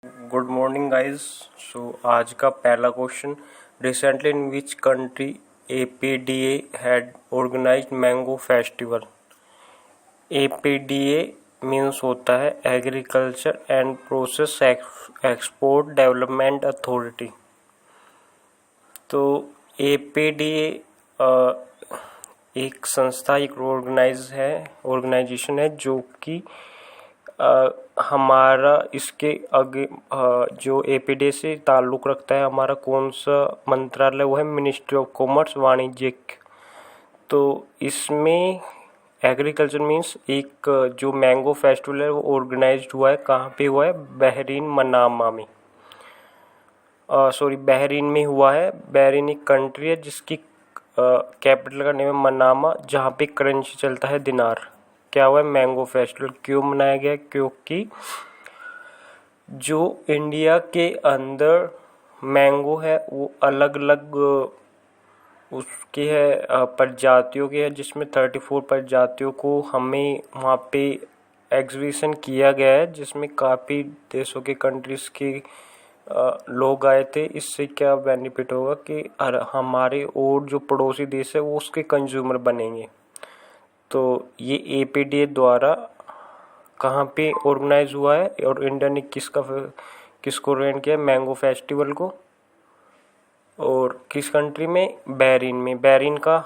Good morning guys. आज का पहला question, recently in which country APEDA had organised mango festival. APEDA means होता है agriculture and process export development authority. तो APEDA एक संस्था, एक ऑर्गेनाइजेशन है जो कि हमारा इसके आगे जो एपीडीए से ताल्लुक़ रखता है, हमारा कौन सा मंत्रालय, वो है मिनिस्ट्री ऑफ कॉमर्स, वाणिज्यिक। तो इसमें एग्रीकल्चर मीन्स एक जो मैंगो फेस्टिवल है वो ऑर्गेनाइज्ड हुआ है, कहाँ पे हुआ है, बहरीन मनामा में, बहरीन में हुआ है। बहरीन एक कंट्री है जिसकी कैपिटल का नेम है मनामा, जहाँ पे करेंसी चलता है दिनार। क्या हुआ है, मैंगो फेस्टिवल क्यों मनाया गया? क्योंकि जो इंडिया के अंदर मैंगो है वो अलग अलग उसकी है प्रजातियों की है, जिसमें 34 प्रजातियों को हमें वहाँ पे एग्जीबिशन किया गया है, जिसमें काफ़ी देशों के कंट्रीज़ के लोग आए थे। इससे क्या बेनिफिट होगा कि हमारे और जो पड़ोसी देश है वो उसके कंज्यूमर बनेंगे। तो ये एपीडीए द्वारा कहाँ पे ऑर्गेनाइज हुआ है और इंडिया ने किसको रेंट किया, मैंगो फेस्टिवल को, और किस कंट्री में, बहरीन में। बहरीन का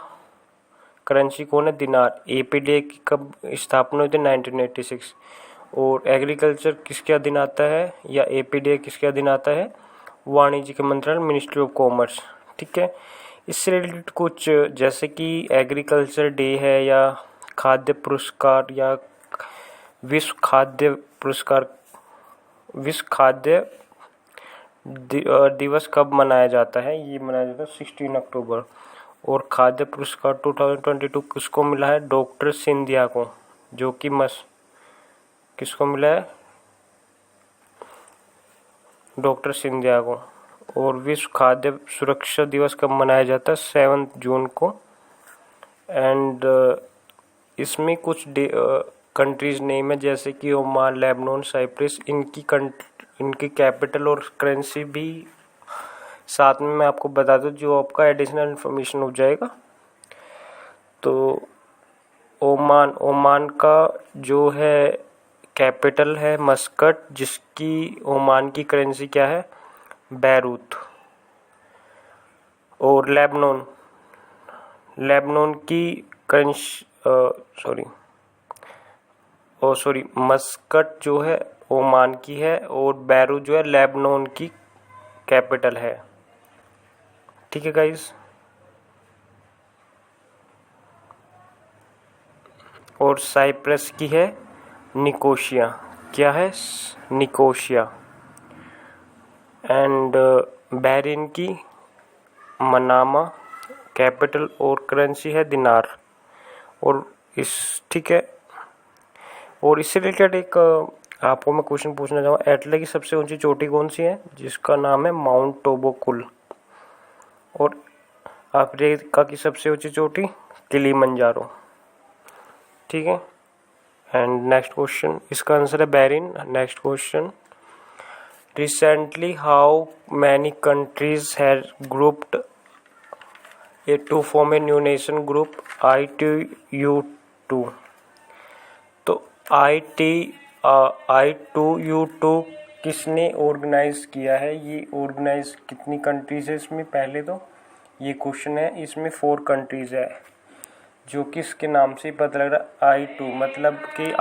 करेंसी कौन है, दिनार। एपीडीए की कब स्थापना हुई थी, 1986। और एग्रीकल्चर किसके अधीन आता है, या एपीडीए किसके अधीन आता है, वाणिज्य के मंत्रालय, मिनिस्ट्री ऑफ कॉमर्स। ठीक है। इससे रिलेटेड कुछ जैसे कि एग्रीकल्चर डे है, या खाद्य पुरस्कार, या विश्व खाद्य दिवस कब मनाया जाता है, ये मनाया जाता है 16 अक्टूबर। और खाद्य पुरस्कार 2022 किसको मिला है, डॉक्टर सिंधिया को, जो कि किसको मिला है, डॉक्टर सिंधिया को। और विश्व खाद्य सुरक्षा दिवस कब मनाया जाता है, 7 जून को। एंड इसमें कुछ कंट्रीज नेम है, जैसे कि ओमान, लेबनान, साइप्रस। इनकी कैपिटल और करेंसी भी साथ में मैं आपको बता दूं, जो आपका एडिशनल इन्फॉर्मेशन हो जाएगा। तो ओमान का जो है कैपिटल है मस्कट, जिसकी ओमान की करेंसी क्या है, बैरूत। और लेबनान की करेंसी मस्कट जो है ओमान की है, और बैरूत जो है लेबनान की कैपिटल है। ठीक है गाइस। और साइप्रस की है निकोशिया। क्या है, निकोशिया। एंड बहरीन की मनामा, कैपिटल और करेंसी है दिनार। और ठीक है। और इससे रिलेटेड एक आपको मैं क्वेश्चन पूछना चाहूँगा, एटले की सबसे ऊंची चोटी कौन सी है, जिसका नाम है माउंट टोबोकुल। और अफ्रीका की सबसे ऊंची चोटी किलिमंजारो। ठीक है। एंड नेक्स्ट क्वेश्चन, इसका आंसर है Bahrain. Next question, recently how many countries have grouped to form a new nation group I2U2। तो I2U2 किसने ऑर्गेनाइज किया है, ये ऑर्गेनाइज कितनी कंट्रीज है इसमें, पहले तो ये क्वेश्चन है। इसमें 4 कंट्रीज है, जो कि इसके नाम से ही पता लग रहा है। I2 मतलब कि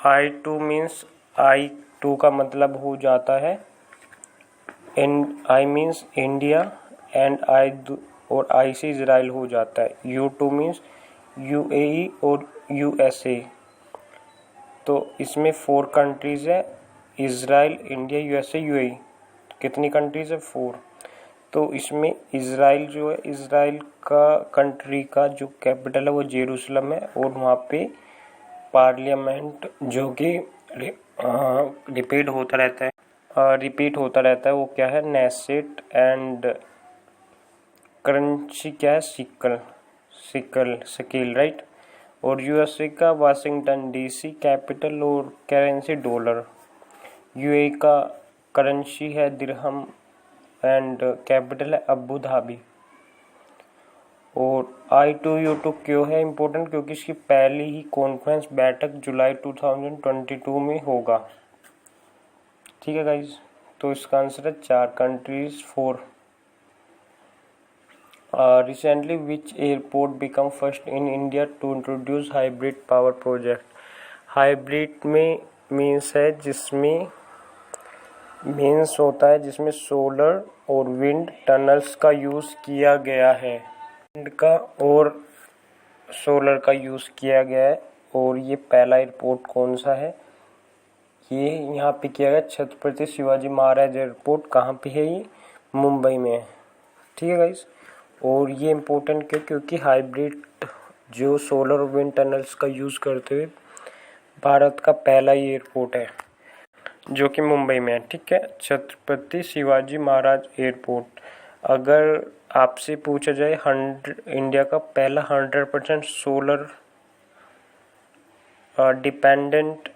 I2 मीन्स I2 का मतलब हो जाता है I मीन्स इंडिया, एंड और आई से इजराइल हो जाता है। U2 मीन्स UAE और USA। तो इसमें 4 कंट्रीज है, इजराइल, इंडिया, USA, UAE। कितनी कंट्रीज है, 4। तो इसमें इजराइल जो है, इजराइल का कंट्री का जो कैपिटल है वो जेरूसलम है, और वहाँ पे पार्लियामेंट जो कि रिपीट होता रहता है, वो क्या है, नेसेट। एंड करेंसी क्या है, सिकिल, राइट। और USA का वाशिंगटन DC कैपिटल, और करेंसी डॉलर। यूएई का करेंसी है दिरहम एंड कैपिटल है अबू धाबी। और I2U2 क्यों है इम्पोर्टेंट, क्योंकि इसकी पहली ही कॉन्फ्रेंस बैठक जुलाई 2022 में होगा। ठीक है गाइज, तो इसका आंसर है 4 countries 4। Recently which airport become first in India to introduce hybrid power project. Hybrid में मीन्स है जिसमें मीन्स होता है जिसमें सोलर और विंड टनल्स का यूज़ किया गया है, विंड का और सोलर का यूज़ किया गया है। और ये पहला एयरपोर्ट कौन सा है, ये यहाँ पे किया गया छत्रपति शिवाजी महाराज एयरपोर्ट। कहाँ पे है ये, मुंबई में है। ठीक है गाइस, और ये इम्पोर्टेंट क्यों, क्योंकि हाइब्रिड जो सोलर और विंड टनल्स का यूज़ करते हुए भारत का पहला ही एयरपोर्ट है जो कि मुंबई में है। ठीक है, छत्रपति शिवाजी महाराज एयरपोर्ट। अगर आपसे पूछा जाए इंडिया का पहला 100% सोलर डिपेंडेंट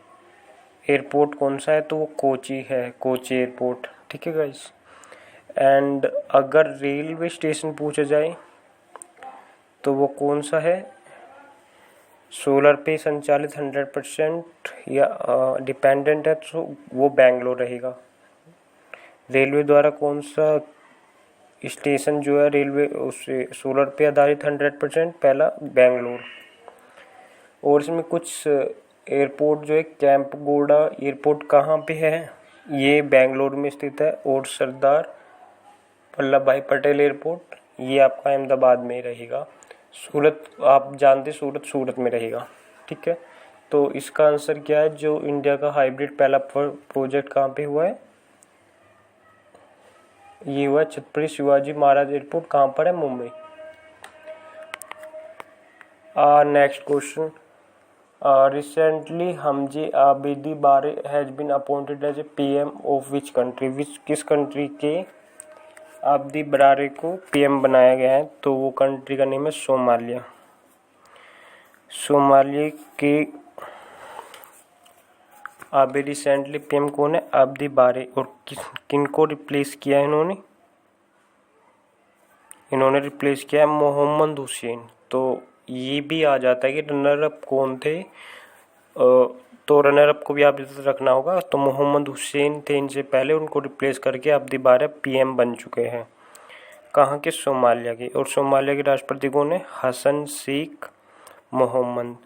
एयरपोर्ट कौन सा है, तो वो कोची है, कोची एयरपोर्ट। ठीक है गाइस, एंड अगर रेलवे स्टेशन पूछा जाए तो वो कौन सा है, सोलर पे संचालित 100% या डिपेंडेंट है, तो वो बेंगलोर रहेगा। रेलवे द्वारा कौन सा स्टेशन जो है रेलवे उससे सोलर पे आधारित 100%, पहला बेंगलोर। और इसमें कुछ एयरपोर्ट जो है, कैंपगोड़ा एयरपोर्ट कहाँ पे है, ये बेंगलोर में स्थित है। और सरदार वल्लभ भाई पटेल एयरपोर्ट ये आपका अहमदाबाद में रहेगा। सूरत आप जानते, सूरत में रहेगा। ठीक है, तो इसका आंसर क्या है, जो इंडिया का हाइब्रिड पहला प्रोजेक्ट कहाँ पे हुआ है, ये हुआ छत्रपति शिवाजी महाराज एयरपोर्ट। कहाँ पर है, Mumbai. Next question, recently Hamza Abdi Barre has been appointed as a PM of which country. किस कंट्री के आबिदी बरारे को PM बनाया गया है, तो वो कंट्री का नेम है सोमालिया। सोमालिया के अभी रिसेंटली PM कौन है, आबिदी बारे। और किनको रिप्लेस किया है इन्होंने रिप्लेस किया है मोहम्मद हुसैन। तो ये भी आ जाता है कि रनर अप कौन थे, तो रनर अप को भी आप इधर रखना होगा। तो मोहम्मद हुसैन थे इनसे पहले, उनको रिप्लेस करके आबिदी बारे PM बन चुके हैं। कहाँ के, सोमालिया के। और सोमालिया के राष्ट्रपति कौन है, हसन शेख मोहम्मद।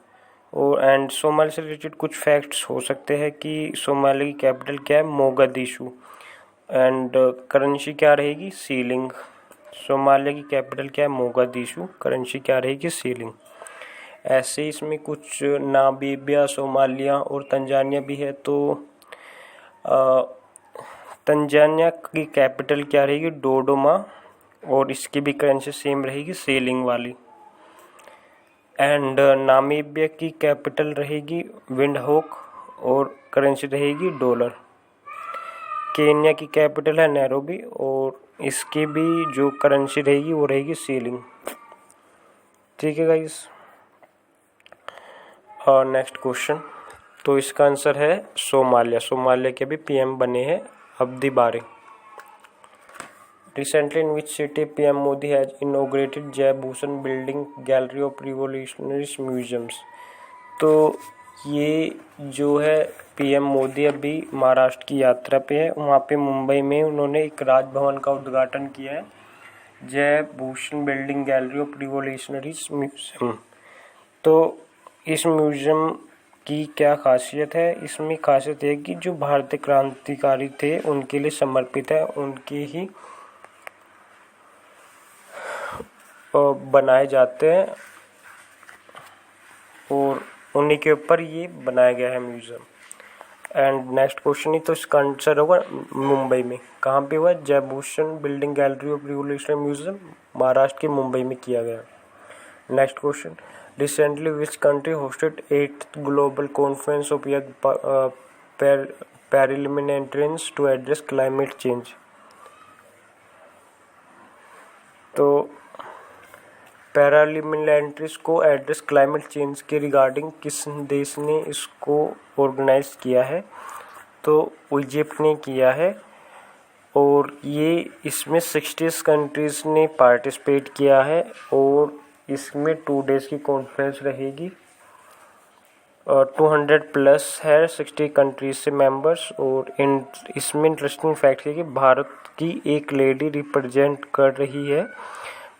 और एंड सोमालिया से रिलेटेड कुछ फैक्ट्स हो सकते हैं कि सोमालिया की कैपिटल क्या है, मोगादिशु। एंड करेंसी क्या रहेगी, सीलिंग। सोमालिया की कैपिटल क्या है, मोगादिशु। करेंसी क्या रहेगी, सीलिंग। ऐसे इसमें कुछ नामीबिया, सोमालिया और तंजानिया भी है। तो तंजानिया की कैपिटल क्या रहेगी, डोडोमा। और इसकी भी करेंसी सेम रहेगी, सीलिंग वाली। एंड नामीबिया की कैपिटल रहेगी विंडहोक और करेंसी रहेगी डॉलर। केन्या की कैपिटल है नैरोबी और इसकी भी जो करेंसी रहेगी वो रहेगी सीलिंग। ठीक है गाइस, और नेक्स्ट क्वेश्चन, तो इसका आंसर है सोमालिया। सोमालिया के भी PM बने हैं आबिदी बारे। Recently, in which city PM Modi has inaugurated Jai Bhushan Building Gallery of Revolutionary Museums। तो ये जो है PM मोदी अभी महाराष्ट्र की यात्रा पे है, वहाँ पे मुंबई में उन्होंने एक राजभवन का उद्घाटन किया है, जय Bhushan building gallery of revolutionary museum. तो इस म्यूजियम की क्या खासियत है, इसमें खासियत है कि जो भारतीय क्रांतिकारी थे उनके लिए समर्पित है, उनके ही बनाए जाते हैं और उन्हीं के ऊपर ये बनाया गया है म्यूज़ियम। एंड नेक्स्ट क्वेश्चन ही, तो इसका आंसर होगा मुंबई में। कहाँ पे हुआ, Jai Bhushan building gallery of revolutionary museum Maharashtra के मुंबई में किया गया। Next question, recently which country hosted 8th global conference of young parliamentarians to address climate change. तो पार्लियामेंटेरियंस को एड्रेस क्लाइमेट चेंज के रिगार्डिंग किस देश ने इसको ऑर्गेनाइज किया है, तो इजिप्ट ने किया है और ये इसमें 60 कंट्रीज़ ने पार्टिसिपेट किया है और इसमें 2 डेज़ की कॉन्फ्रेंस रहेगी और 200 प्लस है 60 कंट्रीज से मेंबर्स। और इसमें इंटरेस्टिंग फैक्ट है कि भारत की एक लेडी रिप्रेजेंट कर रही है,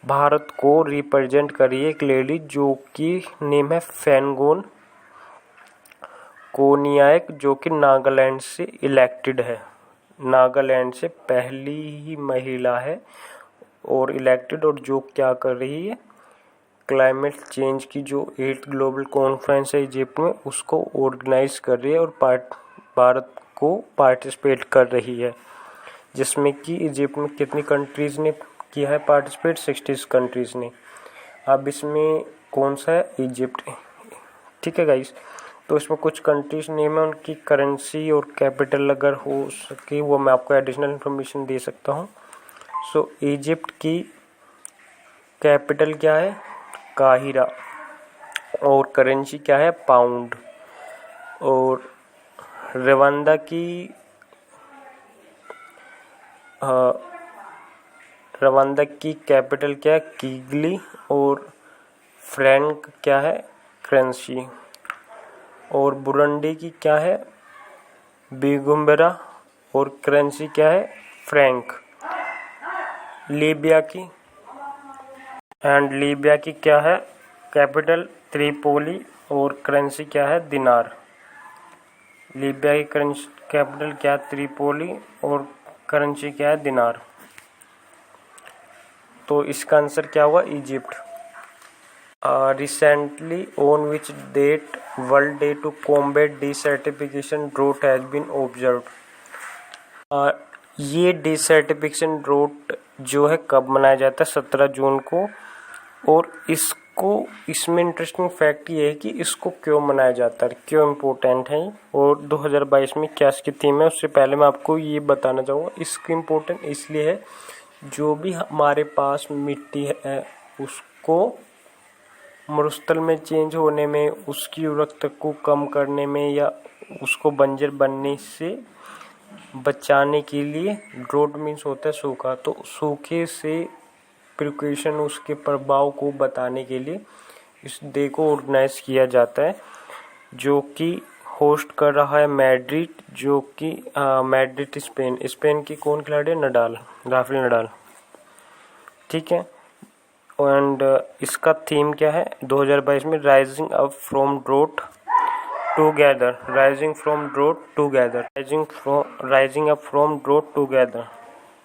भारत को रिप्रेजेंट कर रही है एक लेडी जो कि नेम है फैनगोन कोनियाक, जो कि नागालैंड से इलेक्टेड है, नागालैंड से पहली ही महिला है और इलेक्टेड, और जो क्या कर रही है क्लाइमेट चेंज की जो 8th ग्लोबल कॉन्फ्रेंस है इजिप्ट में उसको ऑर्गेनाइज कर रही है और भारत को पार्टिसिपेट कर रही है, जिसमें कि इजिप्ट में कितनी कंट्रीज़ ने किया है पार्टिसिपेट, 60 कंट्रीज़ ने। अब इसमें कौन सा है, इजिप्ट, ठीक है गाइस। तो इसमें कुछ कंट्रीज नेम है, उनकी करेंसी और कैपिटल अगर हो सके वो मैं आपको एडिशनल इन्फॉर्मेशन दे सकता हूँ। सो इजिप्ट की कैपिटल क्या है, काहिरा, और करेंसी क्या है, पाउंड। और रवांडा की कैपिटल क्या है, किगली, और फ्रैंक क्या है, करेंसी। और बुरुंडी की क्या है, बिगुम्बरा, और करेंसी क्या है, फ्रैंक। लीबिया की क्या है, कैपिटल त्रिपोली, और करेंसी क्या है, दिनार। लीबिया की करेंसी कैपिटल क्या है, त्रिपोली, और करेंसी क्या है, दिनार। तो इसका आंसर क्या हुआ, Egypt. Recently on which date world day to combat desertification drought has been observed. ये डिसर्टिफिकेशन ड्रोट जो है कब मनाया जाता है, 17 जून को। और इसमें इंटरेस्टिंग फैक्ट ये है कि इसको क्यों मनाया जाता है, क्यों इम्पोर्टेंट है, और 2022 में क्या इसकी थीम है। उससे पहले मैं आपको ये बताना चाहूँगा, इसकी इम्पोर्टेंट इसलिए है जो भी हमारे पास मिट्टी है उसको मरुस्थल में चेंज होने में, उसकी उर्वरकता को कम करने में, या उसको बंजर बनने से बचाने के लिए, ड्रोट मीन्स होता है सूखा, तो सूखे से प्रिकॉशन उसके प्रभाव को बताने के लिए इस डे को ऑर्गेनाइज किया जाता है, जो कि होस्ट कर रहा है मैड्रिड, जो कि मैड्रिड स्पेन की कौन खिलाड़ी है, नडाल, राफेल नडाल, ठीक है। एंड इसका थीम क्या है 2022 में, rising up from draught together, rising up from draught together,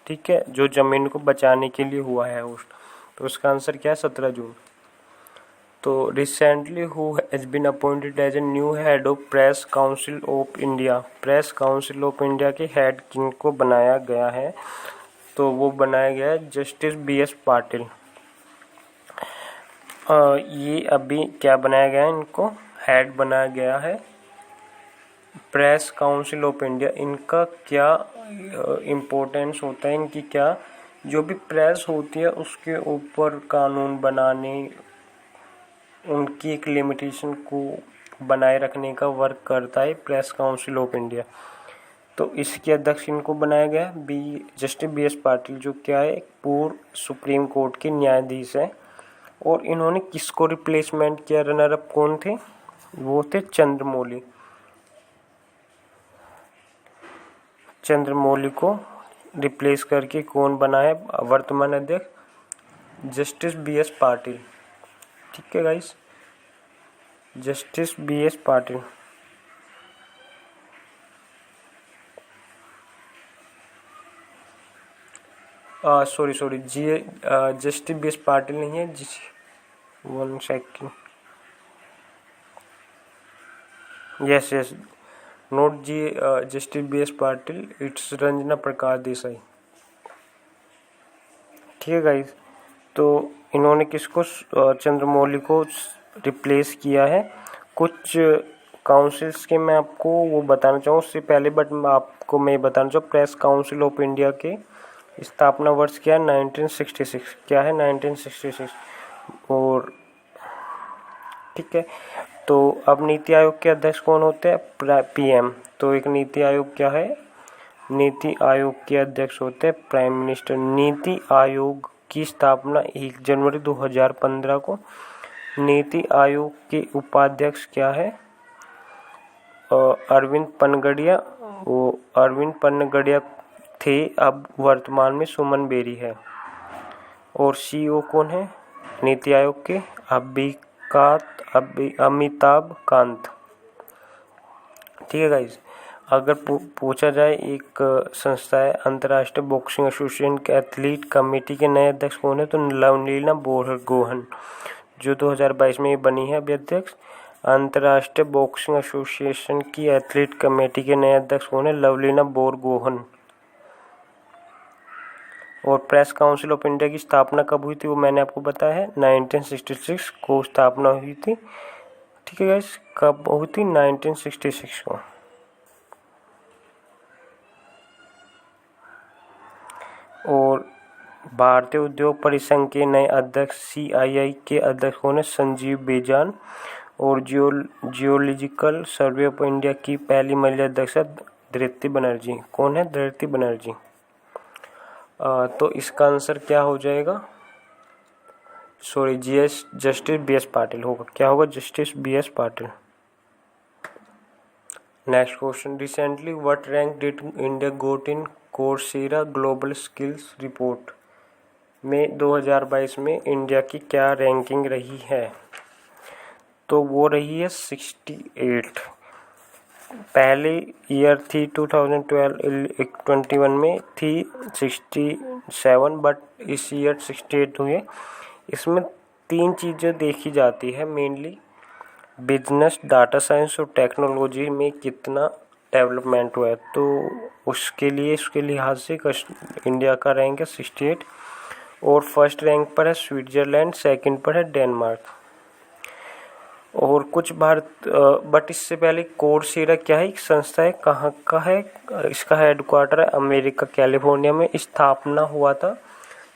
ठीक है, जो जमीन को बचाने के लिए हुआ है होस्ट। तो उसका आंसर क्या है, 17 जून। तो recently who has been appointed as a new head of Press Council of India, Press Council of India के हेड किनको बनाया गया है, तो वो बनाया गया है जस्टिस BS पाटिल। ये अभी क्या बनाया गया है, इनको हेड बनाया गया है प्रेस काउंसिल ऑफ इंडिया। इनका क्या इम्पोर्टेंस होता है, इनकी क्या, जो भी प्रेस होती है उसके ऊपर कानून बनाने, उनकी एक लिमिटेशन को बनाए रखने का वर्क करता है प्रेस काउंसिल ऑफ इंडिया। तो इसके अध्यक्ष इनको बनाया गया जस्टिस BS पाटिल, जो क्या है पूर्व सुप्रीम कोर्ट के न्यायाधीश है। और इन्होंने किसको रिप्लेसमेंट किया, रनर अप कौन थे, वो थे चंद्रमौली को रिप्लेस करके कौन बना है वर्तमान अध्यक्ष, जस्टिस BS पाटिल, ठीक है guys, justice BS Patil. Sorry justice BS Patil नहीं है, 1 second, yes not justice BS Patil, it's Ranjana Prakash Desai, ठीक है गाइस। तो इन्होंने किसको, चंद्रमौली को रिप्लेस किया है। कुछ काउंसिल्स के मैं आपको वो बताना चाहूँ उससे पहले, बट मैं बताना चाहूँ प्रेस काउंसिल ऑफ इंडिया के स्थापना वर्ष क्या है, 1966, क्या है 1966। और ठीक है, तो अब नीति आयोग के अध्यक्ष कौन होते हैं? पीएम। तो एक नीति आयोग क्या है? नीति आयोग के अध्यक्ष होते हैं प्राइम मिनिस्टर। नीति आयोग की स्थापना 1 जनवरी 2015 को। नीति आयोग के उपाध्यक्ष क्या है? अरविंद पनगड़िया। वो अरविंद पनगड़िया थे, अब वर्तमान में सुमन बेरी है। और सीईओ कौन है नीति आयोग के? अमिताभ कांत। ठीक है गाइज। अगर पूछा जाए, एक संस्था है अंतर्राष्ट्रीय बॉक्सिंग एसोसिएशन के एथलीट कमेटी के नए अध्यक्ष कौन है? तो लवलीना बोरगोहन, जो 2022 में बनी है अभी अध्यक्ष। अंतर्राष्ट्रीय बॉक्सिंग एसोसिएशन की एथलीट कमेटी के नए अध्यक्ष कौन है? लवलीना बोरगोहन। और प्रेस काउंसिल ऑफ इंडिया की स्थापना कब हुई थी? वो मैंने आपको बताया है 1966 को स्थापना हुई थी। ठीक है गाइस, कब हुई थी? 1966 को। और भारतीय उद्योग परिसंघ के नए अध्यक्ष CII के अध्यक्ष कौन है? संजीव बेजान। और जियोलॉजिकल सर्वे ऑफ इंडिया की पहली महिला अध्यक्ष धृति बनर्जी। कौन है? धृति बनर्जी। तो इसका आंसर क्या हो जाएगा? जस्टिस BS पाटिल होगा। क्या होगा? Justice BS Patil. Next question, recently what rank did India got in Coursera global skills report में 2022 में इंडिया की क्या रैंकिंग रही है? तो वो रही है 68। पहले ईयर थी 2021 में थी 67, बट इस ईयर 68 हुए। इसमें 3 चीज़ें देखी जाती है मेनली। बिजनेस, डाटा साइंस और टेक्नोलॉजी में कितना डेवलपमेंट हुआ है, तो उसके लिहाज से इंडिया का रैंक है 68। और फर्स्ट रैंक पर है स्विट्जरलैंड, सेकंड पर है डेनमार्क। और कुछ बट इससे पहले कोर्सेरा क्या है? एक संस्था है, कहाँ का है? इसका हेडक्वार्टर है अमेरिका कैलिफोर्निया में। स्थापना हुआ था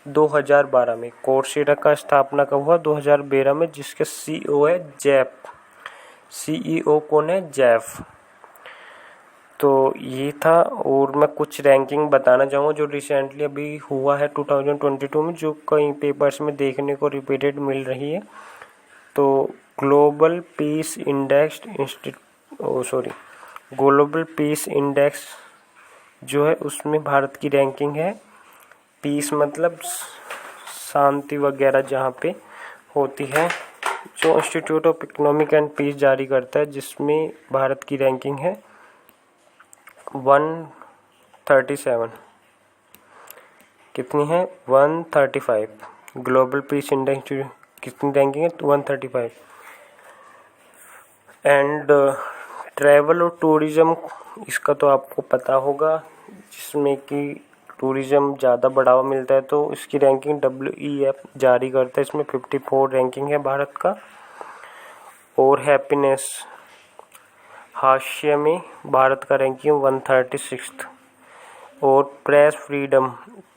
2012 में। कोर्सेरा का स्थापना कब हुआ? 2012 में, जिसके CEO है जेफ। CEO कौन है? जेफ। तो ये था। और मैं कुछ रैंकिंग बताना चाहूँगा जो रिसेंटली अभी हुआ है 2022 में, जो कई पेपर्स में देखने को रिपीटेड मिल रही है। तो ग्लोबल पीस इंडेक्स जो है उसमें भारत की रैंकिंग है। पीस मतलब शांति वगैरह जहाँ पे होती है, जो Institute of Economic and Peace जारी करता है, जिसमें भारत की रैंकिंग है 137। कितनी है? 135। ग्लोबल पीस इंडेक्स कितनी रैंकिंग है? 135। एंड ट्रैवल और टूरिज़्म, इसका तो आपको पता होगा, जिसमें कि टूरिज़्म ज़्यादा बढ़ावा मिलता है, तो इसकी रैंकिंग WEF जारी करता है। इसमें 54 रैंकिंग है भारत का। और हैप्पीनेस, हास्य में भारत का रैंकिंग 136। और प्रेस फ्रीडम,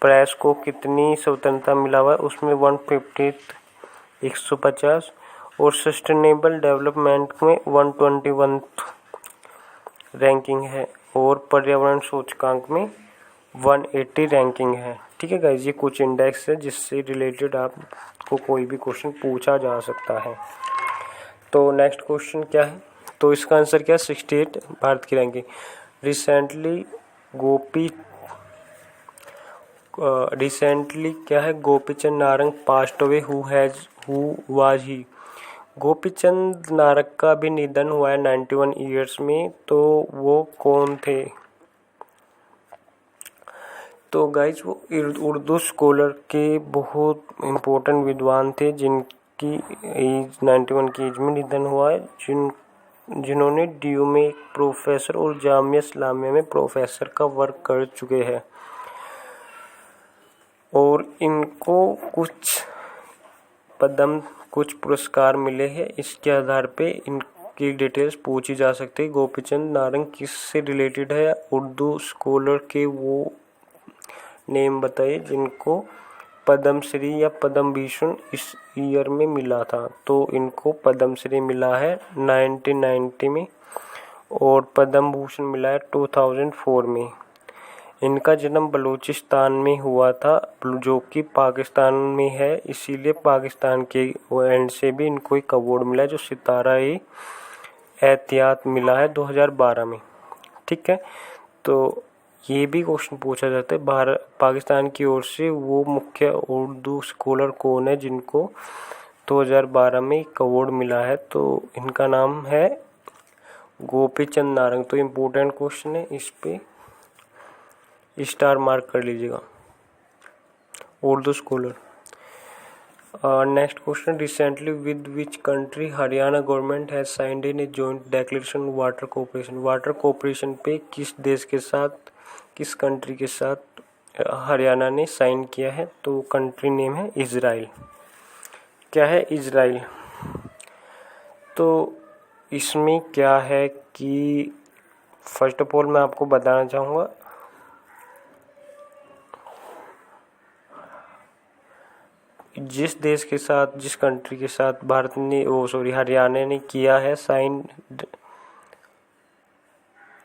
प्रेस को कितनी स्वतंत्रता मिला हुआ है, उसमें 150, 150। और सस्टेनेबल डेवलपमेंट में 121 रैंकिंग है। और पर्यावरण सूचकांक में 180 रैंकिंग है। ठीक है गाइस, ये कुछ इंडेक्स है जिससे रिलेटेड आपको कोई भी क्वेश्चन पूछा जा सकता है। तो नेक्स्ट क्वेश्चन क्या है? तो इसका आंसर क्या है? 68 भारत की रैंकिंग। रिसेंटली क्या है? Gopichand Narang passed away, who was he? Gopichand Narang का भी निधन हुआ है 91 ईयर्स में। तो वो कौन थे? तो गाइज वो उर्दू स्कॉलर के बहुत इम्पोर्टेंट विद्वान थे, जिनकी एज 91 की एज में निधन हुआ है, जिन्होंने DU में एक प्रोफेसर और जामिया इस्लामिया में प्रोफेसर का वर्क कर चुके हैं। और इनको कुछ पुरस्कार मिले हैं। इसके आधार पे इनकी डिटेल्स पूछी जा सकती है। गोपीचंद नारंग किससे रिलेटेड है? उर्दू स्कॉलर के वो नेम बताइए जिनको पद्मश्री या पद्म भूषण इस ईयर में मिला था, तो इनको पद्मश्री मिला है 1990 में और पद्म भूषण मिला है 2004 में। इनका जन्म बलूचिस्तान में हुआ था, जो कि पाकिस्तान में है, इसीलिए पाकिस्तान के एंड से भी इनको एक अवार्ड मिला है जो सितारा ए एहतियात मिला है 2012 में। ठीक है, तो ये भी क्वेश्चन पूछा जाता है भारत पाकिस्तान की ओर से, वो मुख्य उर्दू स्कॉलर कौन है जिनको 2012 में एक अवार्ड मिला है, तो इनका नाम है गोपी चंद नारंग। तो इम्पोर्टेंट क्वेश्चन है, इस पे स्टार मार्क कर लीजिएगा, Urdu scholar. Next question, recently with which country Haryana government has signed in a joint declaration water cooperation. Water cooperation पे किस देश के साथ, किस कंट्री के साथ हरियाणा ने साइन किया है, तो कंट्री नेम है इजराइल। क्या है इजराइल? तो इसमें क्या है कि फर्स्ट ऑफ ऑल मैं आपको बताना चाहूँगा, जिस देश के साथ, जिस कंट्री के साथ हरियाणा ने किया है साइन,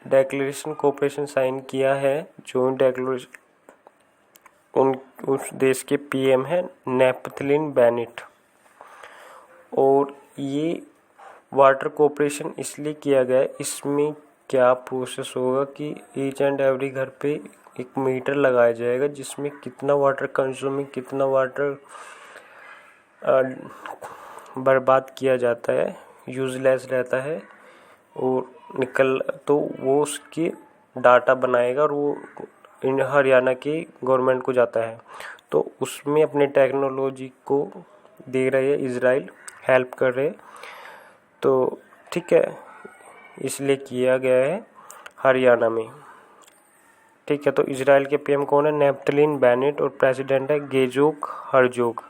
डिक्लेरेशन कोऑपरेशन साइन किया है, जॉइंट डिक्लेरेशन, उस देश के पीएम है नेपथलिन बेनेट। और ये वाटर कोऑपरेशन इसलिए किया गया है, इसमें क्या प्रोसेस होगा कि ईच एंड एवरी घर पे एक मीटर लगाया जाएगा जिसमें कितना वाटर कंज्यूमिंग, कितना वाटर बर्बाद किया जाता है, यूजलेस रहता है और तो वो उसकी डाटा बनाएगा और वो हरियाणा की गवर्नमेंट को जाता है। तो उसमें अपने टेक्नोलॉजी को दे रहे हैं इजराइल, हेल्प कर रहे हैं। तो ठीक है, इसलिए किया गया है हरियाणा में। ठीक है, तो इजराइल के पीएम कौन है? नेपथलिन बेनेट, और प्रेसिडेंट है गेजोग हर्जोग।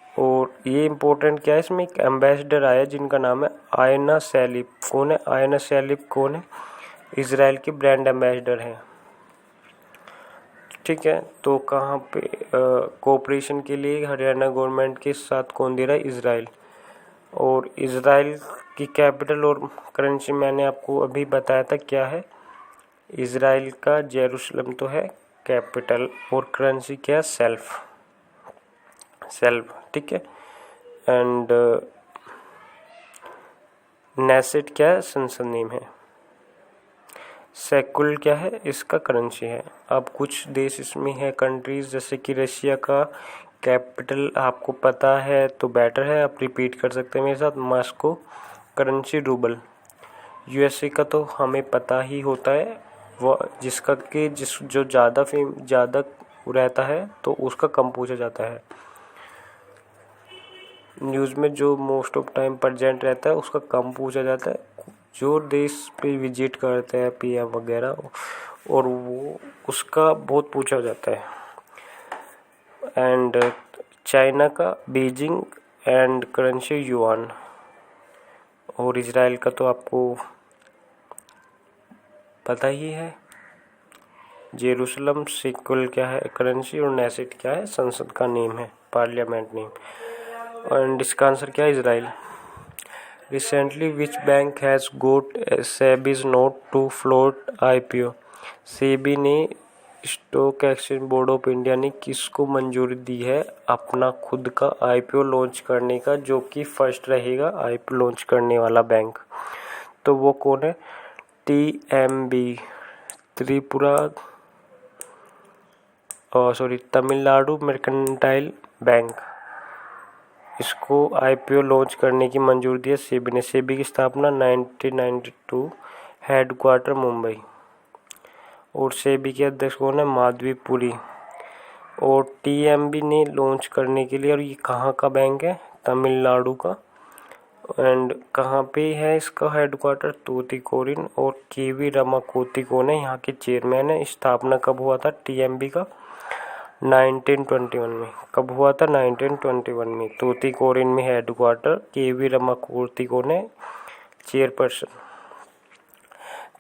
और ये इम्पोर्टेंट क्या है, इसमें एक एम्बेसडर आया जिनका नाम है आयना सैलिब। कौन है आयना सैलिब? कौन है? इजराइल की ब्रांड एम्बेसडर हैं। ठीक है, तो कहाँ पे कोऑपरेशन के लिए हरियाणा गवर्नमेंट के साथ कौन दे रहा है? इजराइल। और इजराइल की कैपिटल और करेंसी मैंने आपको अभी बताया था क्या है। इजराइल का जेरूसलम तो है कैपिटल, और करेंसी क्या है? सेल्फ। ठीक है, एंड नेसेट क्या है? संसद नेम है। सेकुल क्या है? इसका करेंसी है। अब कुछ देश इसमें है कंट्रीज, जैसे कि रशिया का कैपिटल आपको पता है तो बेटर है, आप रिपीट कर सकते हैं मेरे साथ, मॉस्को, करेंसी रूबल। यूएसए का तो हमें पता ही होता है, वो जिसका कि जो ज़्यादा रहता है तो उसका कम पूछा जाता है। न्यूज़ में जो मोस्ट ऑफ टाइम प्रेजेंट रहता है उसका कम पूछा जाता है। जो देश पे विजिट करते हैं पीएम वगैरह, और वो उसका बहुत पूछा जाता है। एंड चाइना का बीजिंग एंड करेंसी युआन। और इजराइल का तो आपको पता ही है, जेरूसलम, सेकुल क्या है? करेंसी, और नेसेट क्या है? संसद का नेम है, पार्लियामेंट नेम। एंड इसका आंसर क्या है? Israel. Recently which bank has got SEBI's nod to float IPO. SEBI ने, stock exchange board of India ने किसको मंजूरी दी है अपना खुद का आईपीओ लॉन्च करने का, जो कि फर्स्ट रहेगा आईपीओ लॉन्च करने वाला बैंक? तो वो कौन है? TMB, Tamil Nadu Mercantile Bank. इसको आईपीओ लॉन्च करने की मंजूरी दी है सेबी ने। सेबी की स्थापना 1992, हेडक्वार्टर मुंबई। और सेबी के अध्यक्ष कौन है? माधवीपुरी। और टीएमबी ने लॉन्च करने के लिए, और ये कहाँ का बैंक है? तमिलनाडु का। एंड कहाँ पे है इसका हेडक्वार्टर? तूतीकोरिन। और केवी रमाकोती कौन है? यहाँ के चेयरमैन है। स्थापना कब हुआ था टीएमबी का? 1921 में। कब हुआ था? 1921 में। तूतीकोरिन में हेडक्वार्टर, केवी रमाकोती कौन है? चेयरपर्सन।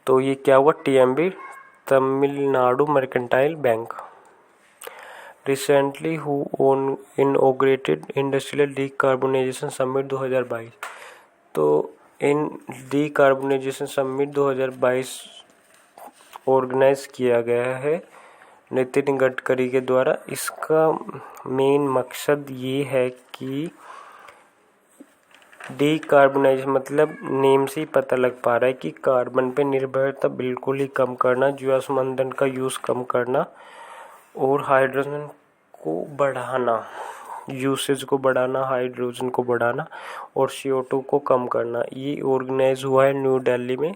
तो ये क्या हुआ? TMB, Tamil Nadu Mercantile Bank. Recently who inaugurated industrial decarbonisation summit 2022। तो इन डीकार्बोनाइजेशन समिट 2022 ऑर्गेनाइज किया गया है नितिन गडकरी के द्वारा। इसका मेन मकसद ये है कि डीकार्बोनाइजेशन मतलब नेम से ही पता लग पा रहा है कि कार्बन पे निर्भरता बिल्कुल ही कम करना, जीवाश्म ईंधन का यूज़ कम करना और हाइड्रोजन को बढ़ाना, यूसेज को बढ़ाना, हाइड्रोजन को बढ़ाना और CO2 को कम करना। ये ऑर्गेनाइज हुआ है न्यू दिल्ली में।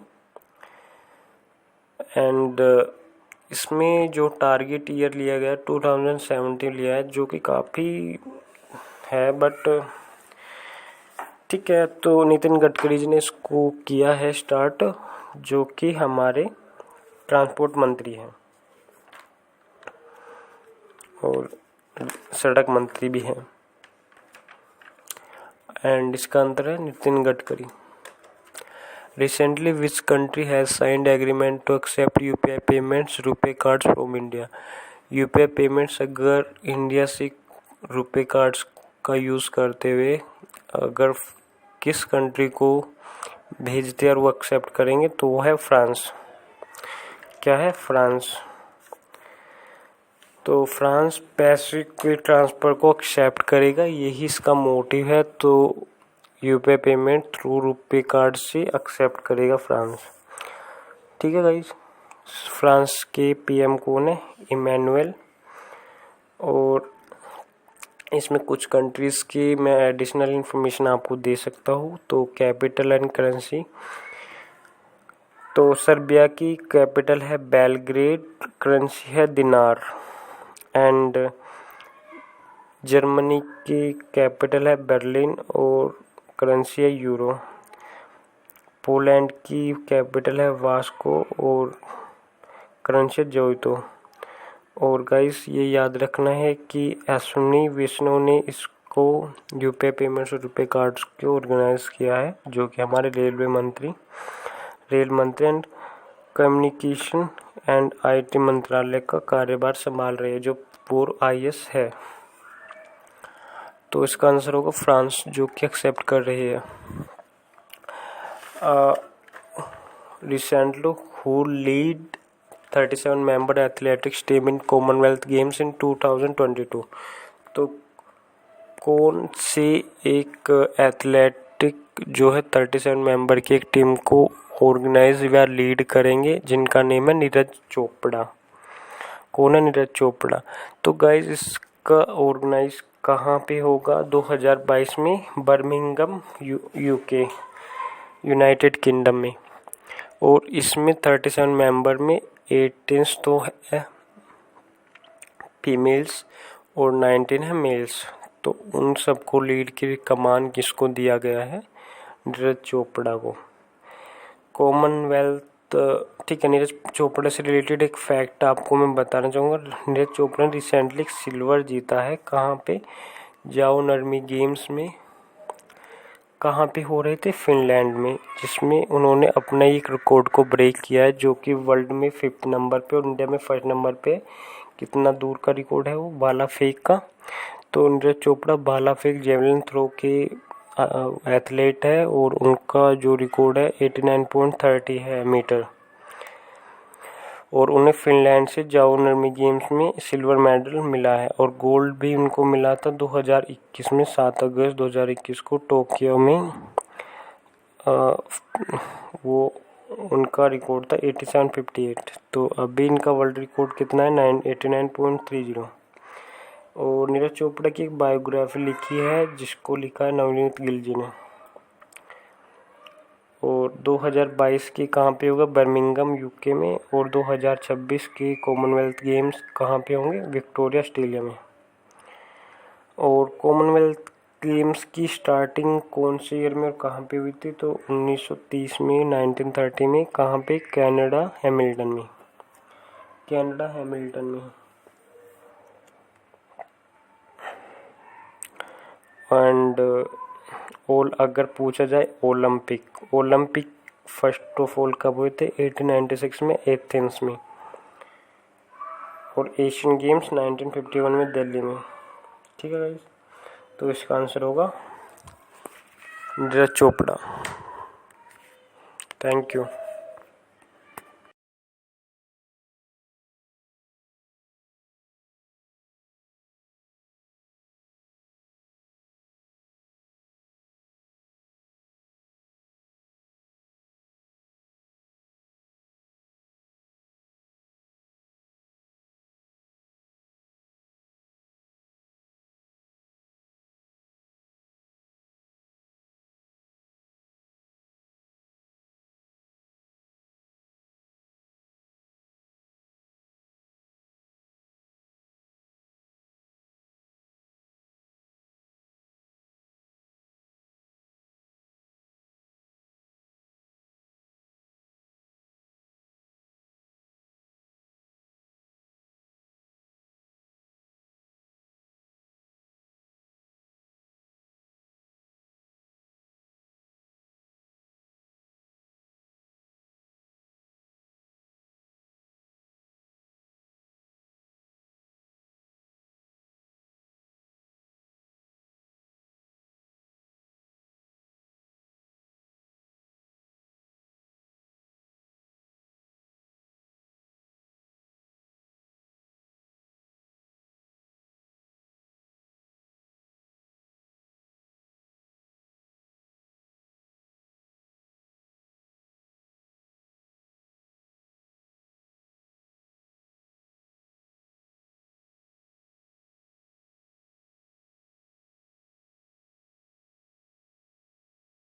एंड इसमें जो टारगेट ईयर लिया गया 2017 लिया है, जो कि काफ़ी है, बट ठीक है। तो नितिन गडकरी जी ने इसको किया है स्टार्ट, जो कि हमारे ट्रांसपोर्ट मंत्री हैं और सड़क मंत्री भी हैं। एंड इसका आंसर है Nitin Gadkari. Recently which country has signed agreement to accept UPI payments RuPay cards from India. UPI payments अगर इंडिया से रुपे कार्ड्स का यूज़ करते हुए अगर किस कंट्री को भेजते और वो एक्सेप्ट करेंगे तो वो है फ्रांस। क्या है? फ्रांस। तो फ्रांस पैसे के ट्रांसफ़र को एक्सेप्ट करेगा, यही इसका मोटिव है। तो UPI payment through RuPay card से एक्सेप्ट करेगा फ्रांस। ठीक है गाइस। फ्रांस के PM कौन है? इमैनुअल। और इसमें कुछ कंट्रीज़ की मैं एडिशनल इन्फॉर्मेशन आपको दे सकता हूँ। तो कैपिटल एंड करेंसी, तो सर्बिया की कैपिटल है बेलग्रेड, करेंसी है दिनार। एंड जर्मनी की कैपिटल है बर्लिन और करेंसी है यूरो। पोलैंड की कैपिटल है वास्को और करेंसी है जोइतो। और गाइस ये याद रखना है कि अश्विनी वैष्णव ने इसको UPI पेमेंट्स और रुपे कार्ड्स को ऑर्गेनाइज किया है, जो कि हमारे रेल मंत्री एंड कम्युनिकेशन एंड IT मंत्रालय का कार्यभार संभाल रही है, जो पूर्व IS है। तो इसका आंसर होगा फ्रांस, जो कि एक्सेप्ट कर रही है। Recently who lead 37 member athletics team in Commonwealth Games in 2022। तो कौन से एक एथलेटिक जो है 37 मेंबर की एक टीम को ऑर्गेनाइज या लीड करेंगे, जिनका नेम है नीरज चोपड़ा। कौन है नीरज चोपड़ा? तो गाइज इसका ऑर्गेनाइज कहाँ पे होगा? 2022 में बर्मिंघम UK यूनाइटेड किंगडम में। और इसमें 37 मेंबर में 18 तो है फीमेल्स और 19 है मेल्स। तो उन सबको लीड की कमान किसको दिया गया है? नीरज चोपड़ा को। कॉमनवेल्थ, ठीक है। नीरज चोपड़ा से रिलेटेड एक फैक्ट आपको मैं बताना चाहूँगा। नीरज चोपड़ा ने रिसेंटली एक सिल्वर जीता है। कहाँ पे? जाओनर्मी गेम्स में। कहाँ पे हो रहे थे? फिनलैंड में, जिसमें उन्होंने अपना एक रिकॉर्ड को ब्रेक किया है, जो कि वर्ल्ड में 5th नंबर पे और इंडिया में 1st नंबर पे। कितना दूर का रिकॉर्ड है वो? भाला फेंक का। तो नीरज चोपड़ा भाला फेंक जेवलिन थ्रो के एथलीट है और उनका जो रिकॉर्ड है 89.30 है मीटर। और उन्हें फिनलैंड से जाओनर्मी गेम्स में सिल्वर मेडल मिला है और गोल्ड भी उनको मिला था 2021 में, 7 अगस्त 2021 को टोक्यो में। वो उनका रिकॉर्ड था 87.58। तो अभी इनका वर्ल्ड रिकॉर्ड कितना है? 89.30। और नीरज चोपड़ा की एक बायोग्राफी लिखी है, जिसको लिखा है नवनीत गिल जी ने। और 2022 की कहाँ पे होगा? बर्मिंघम UK में। और 2026 की कॉमनवेल्थ गेम्स कहाँ पे होंगे? विक्टोरिया स्टेडियम में। और कॉमनवेल्थ गेम्स की स्टार्टिंग कौन से ईयर में और कहाँ पे हुई थी? तो 1930 में, 1930 में। कहाँ पे? कनाडा हैमिल्टन में। कनाडा हैमिल्टन में। एंड अगर पूछा जाए ओलंपिक फर्स्ट ऑफ ऑल कब हुए थे? 1896 में एथेंस में। और एशियन गेम्स 1951 में दिल्ली में। ठीक है गाइस, तो इसका आंसर होगा नीरज चोपड़ा। Thank you.